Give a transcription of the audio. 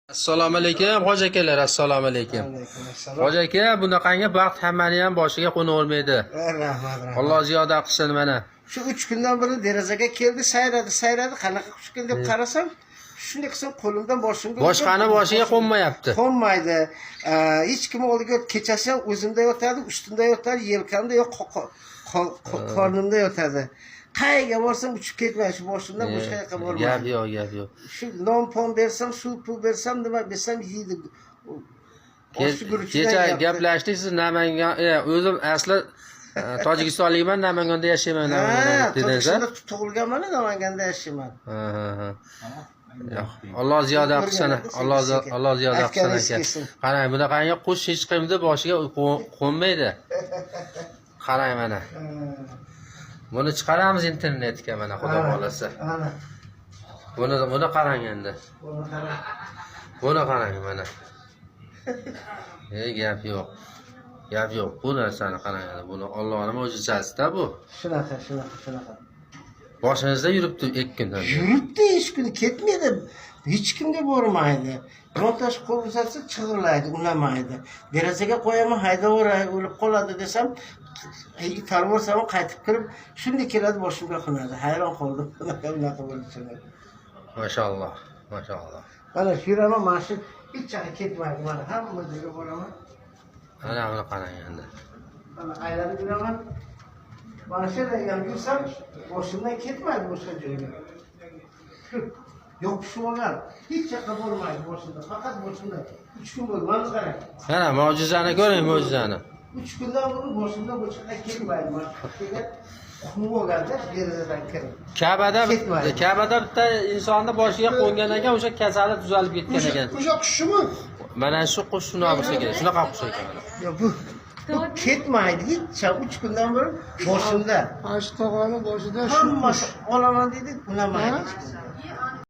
Assalomu alaykum, hoji akalar, assalomu alaykum. Alaykum Hoji aka, bunaqangi baxt hammani ham boshiga qo'navermaydi. rahmat. Alloh ziyoda qilsin mana. Shu 3 kundan beri derazaga keldi, sayradi. Qanaqa xush kun deb qarasam, shunday qilsam qo'limdan boshimga Boshqani boshiga qo'nmayapti. Qo'nmaydi. Hech kim oldiga kechasi ham o'zimda yotadi, ustimda yotadi, yelkamda yo'q, qornimda yotadi. Qayerga borsam uchib ketmaydi, shu boshimdan boshqa yoqqa bormaydi. Gap yo'q. Shu non-pon bersam, suv pul bersam, nima bersam yeydi. Kecha gaplashdik, siz Namangan, o'zim asli Tojikistonlikman, Namanganda yashayman, dedingiz. Tojikistonda tug'ilganman, Namanganda yashayman. Alloh ziyoda qilsin, Alloh ziyoda qilsin aka. Qarang, bunaqangi qush hech kimni boshiga qo'nmaydi. Qarang mana. Buni chiqaramiz internetga mana, xudo xolasa. Buni qarang endi. Buni qarang mana. Gap yo'q. Gap yo'q. Bu narsani qarang endi. Buni Allohning mo'jizasi-da bu. Shunaqa. Boshingizda yuribdi 2 kundan. Yuribdi, hech kun ketmaydi. Hech kimga bormaydi. Montaj qo'l uzatsa chig'irlaydi, unamaydi. Derazaga qo'yaman, haydaveradi, o'lib qoladi desam, tarvorsam qaytib kirib, shunday keladi boshimga qo'nadi. Hayron qoldim. Unaqa bo'lishini. Mashalloh. Mana shu yuraman, mana shu hech joyga ketmaydi. Mana hamma joyga boraman. Mana buni qarang endi. Mana aylanib yuraman. Mana shu yerga yursam, boshimdan ketmaydi boshqa joyga. Yopishib olgan, hech yoqqa bormaydi boshimda, faqat boshimda 3 kun bo'ldi, mana qarang. Mana mo'jizani ko'ring, mo'jizani. 3 kundan beri boshimda boshqa kelmaydi, mana shuga qum bo'lganda derazadan kirib. Ka'bada bitta insonni boshiga qo'ngan ekan, o'sha kasali tuzalib ketgan ekan. O'sha qushmi? Mana shu qush shunaqa bo'lsa kerak. Shunaqa qush ekan mana. Yo bu ketmaydi, hech 3 kundan beri boshimda. Ash tog'ani boshida Hammasi olaman dedi, unamaydi.